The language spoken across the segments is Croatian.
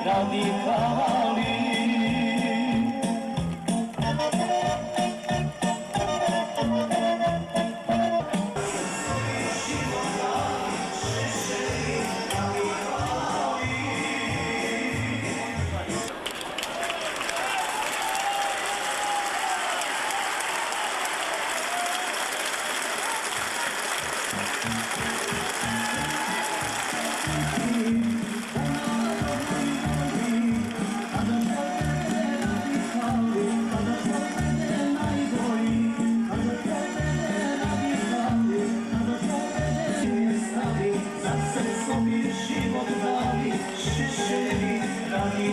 radikali. Život dali, Šešelji radikali.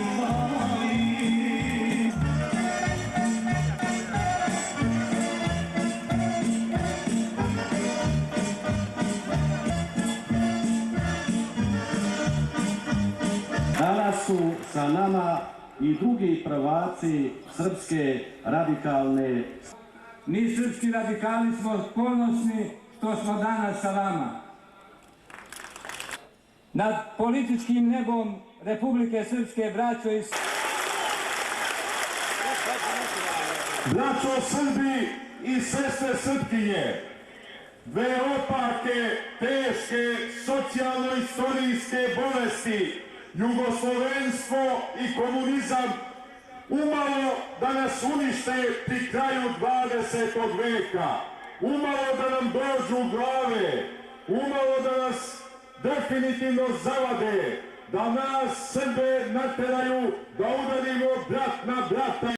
Danas su sa nama i drugi prvaci srpske radikalne. Mi srpski radikali smo ponosni što smo danas sa vama. Nad političkim nebom Republike Srpske, braćo i braćo Srbi i sestre Srpkinje, dve opake, teške, socijalno-istorijske bolesti, jugoslovenstvo i komunizam, umalo da nas unište pri kraju 20. veka, umalo da nam dođu u glave, umalo da nas definitivno zavade, da nas Srbe nateraju da udarimo brat na brata.